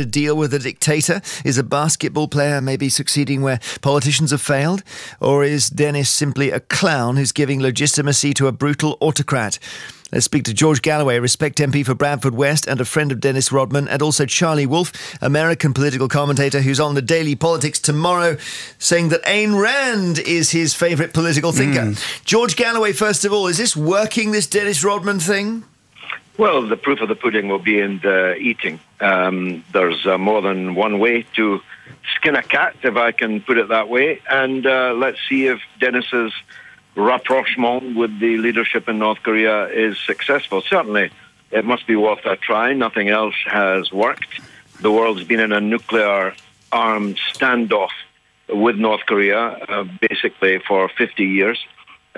A deal with a dictator? Is a basketball player maybe succeeding where politicians have failed? Or is Dennis simply a clown who's giving legitimacy to a brutal autocrat? Let's speak to George Galloway, Respect MP for Bradford West and a friend of Dennis Rodman, and also Charlie Wolfe, American political commentator who's on the Daily Politics tomorrow, saying that Ayn Rand is his favourite political thinker. George Galloway, first of all, is this working, this Dennis Rodman thing? Well, the proof of the pudding will be in the eating. There's more than one way to skin a cat, if I can put it that way. And let's see if Dennis's rapprochement with the leadership in North Korea is successful. Certainly, it must be worth a try. Nothing else has worked. The world's been in a nuclear-armed standoff with North Korea, basically for 50 years.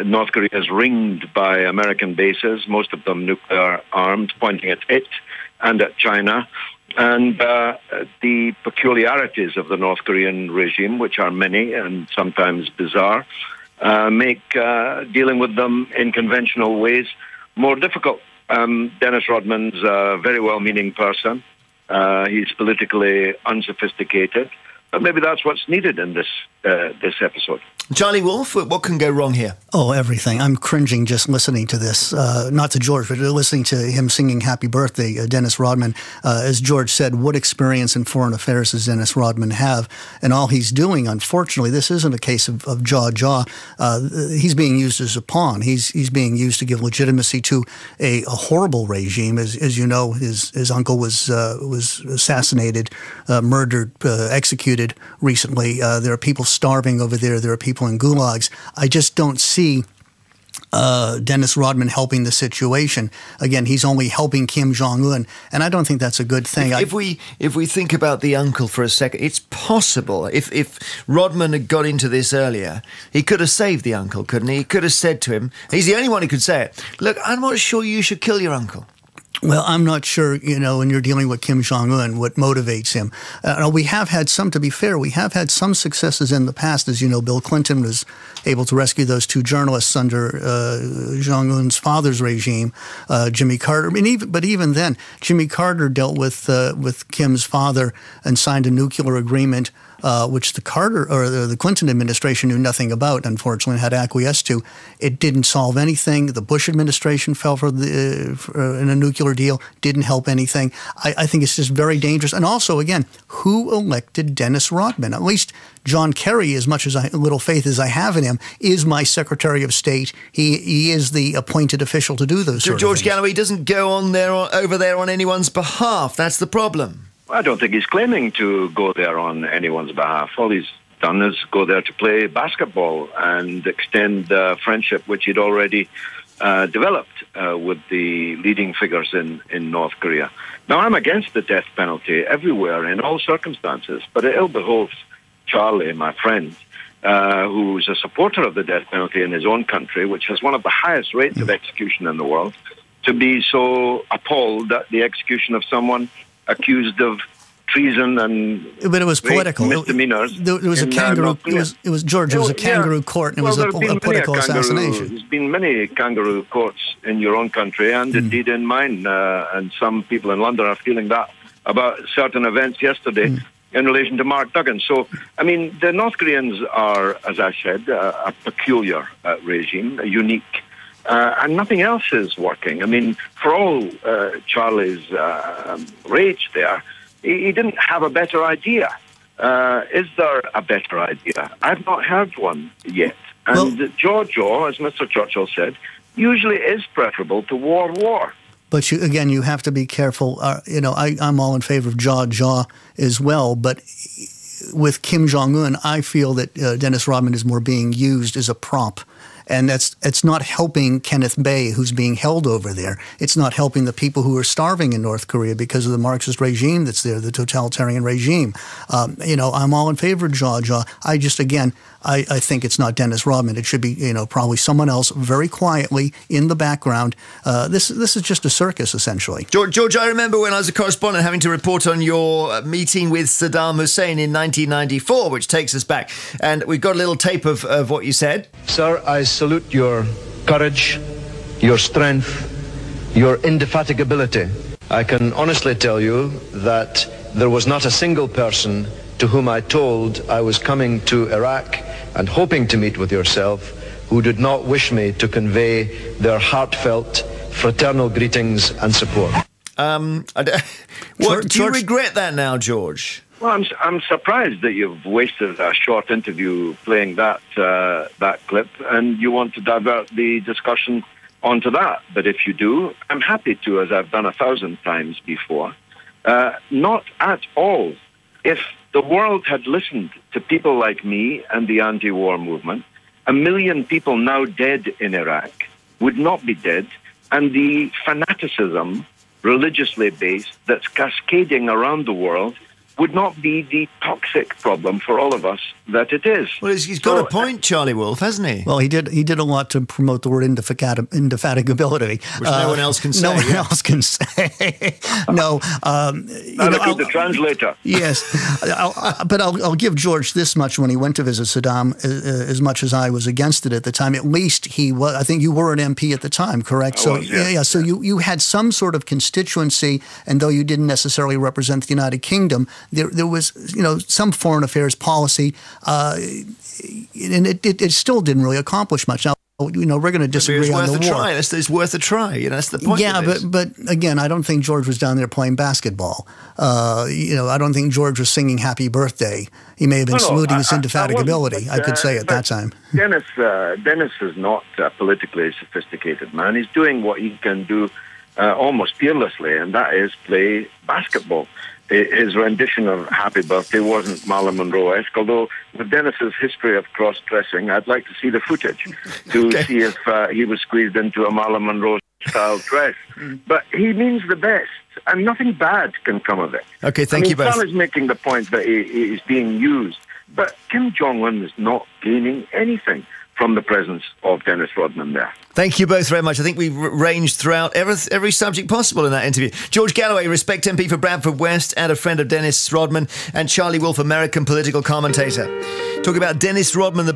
North Korea is ringed by American bases, most of them nuclear-armed, pointing at it and at China. And the peculiarities of the North Korean regime, which are many and sometimes bizarre, make dealing with them in conventional ways more difficult. Dennis Rodman's a very well-meaning person. He's politically unsophisticated. But maybe that's what's needed in this episode. Charlie Wolfe, what can go wrong here? Oh, everything. I'm cringing just listening to this. Not to George, but listening to him singing Happy Birthday, Dennis Rodman. As George said, what experience in foreign affairs does Dennis Rodman have? And all he's doing, unfortunately, this isn't a case of jaw. He's being used as a pawn. He's being used to give legitimacy to a horrible regime. As you know, his uncle was assassinated, murdered, executed recently. There are people starving over there. There are people in gulags. I just don't see Dennis Rodman helping the situation. Again, he's only helping Kim Jong-un, and I don't think that's a good thing. If we think about the uncle for a second, it's possible if Rodman had got into this earlier, he could have saved the uncle, couldn't he? He could have said to him, he's the only one who could say it, look, I'm not sure you should kill your uncle. Well, I'm not sure, when you're dealing with Kim Jong-un, what motivates him. We have had some, to be fair, we have had some successes in the past. As you know, Bill Clinton was able to rescue those two journalists under Jong-un's father's regime, Jimmy Carter. But even then, Jimmy Carter dealt with Kim's father and signed a nuclear agreement, which the Clinton administration knew nothing about, unfortunately, had acquiesced to. It didn't solve anything. The Bush administration fell in a nuclear deal, didn't help anything. I think it's just very dangerous. And also, again, who elected Dennis Rodman? At least John Kerry, as much as little faith as I have in him, is my Secretary of State. He is the appointed official to do those sort of things. George Galloway doesn't go over there on anyone's behalf. That's the problem. I don't think he's claiming to go there on anyone's behalf. All he's done is go there to play basketball and extend the friendship which he'd already developed with the leading figures in North Korea. Now, I'm against the death penalty everywhere in all circumstances, but it ill behoves Charlie, my friend, who's a supporter of the death penalty in his own country, which has one of the highest rates of execution in the world, to be so appalled at the execution of someone accused of treason and but it was political misdemeanors. It was a kangaroo. It was George. It was a kangaroo court, and it was a political assassination. There's been many kangaroo courts in your own country, and indeed in mine. And some people in London are feeling that about certain events yesterday in relation to Mark Duggan. So, I mean, the North Koreans are, as I said, a peculiar regime, a unique. And nothing else is working. I mean, for all Charlie's rage there, he didn't have a better idea. Is there a better idea? I've not heard one yet. And jaw, as Mr. Churchill said, usually is preferable to war. But you have to be careful. I'm all in favor of jaw as well. But with Kim Jong-un, I feel that Dennis Rodman is more being used as a prop. And it's not helping Kenneth Bae, who's being held over there. It's not helping the people who are starving in North Korea because of the Marxist regime that's there, the totalitarian regime. I'm all in favor of jaw. I just, again, I think it's not Dennis Rodman. It should be, probably someone else very quietly in the background. This is just a circus, essentially. George, I remember when I was a correspondent having to report on your meeting with Saddam Hussein in 1994, which takes us back. And we've got a little tape of what you said. Sir, I salute your courage, your strength, your indefatigability. I can honestly tell you that there was not a single person to whom I told I was coming to Iraq and hoping to meet with yourself who did not wish me to convey their heartfelt, fraternal greetings and support. Do you regret that now, George? Well, I'm surprised that you've wasted a short interview playing that clip, and you want to divert the discussion onto that. But if you do, I'm happy to, as I've done 1,000 times before. Not at all. If the world had listened to people like me and the anti-war movement, 1 million people now dead in Iraq would not be dead, and the fanaticism, religiously based, that's cascading around the world would not be the toxic problem for all of us that it is. Well, he's got a point, Charlie Wolf, hasn't he? Well, he did a lot to promote the word indefatigability. Which no one else can say. No one else can say. No. The translator. Yes. But I'll give George this much. When he went to visit Saddam, as much as I was against it at the time, at least he was, I think you were an MP at the time, correct? I was, yeah. So you had some sort of constituency, and though you didn't necessarily represent the United Kingdom, there was, some foreign affairs policy, and it still didn't really accomplish much. Now, we're going to disagree on the war. It's worth a try. That's the point. Yeah, but again, I don't think George was down there playing basketball. I don't think George was singing "Happy Birthday." He may have been saluting his indefatigability. I could say at that time. Dennis is not a politically sophisticated man. He's doing what he can do almost fearlessly, and that is play basketball. His rendition of Happy Birthday wasn't Marilyn Monroe-esque, although with Dennis's history of cross-dressing, I'd like to see the footage to see if he was squeezed into a Marilyn Monroe-style dress. But he means the best, and nothing bad can come of it. Okay, thank you both. Sam is making the point that he is being used, but Kim Jong-un is not gaining anything from the presence of Dennis Rodman there. Thank you both very much. I think we ranged throughout every subject possible in that interview. George Galloway, Respect MP for Bradford West and a friend of Dennis Rodman, and Charlie Wolf, American political commentator. Talking about Dennis Rodman, the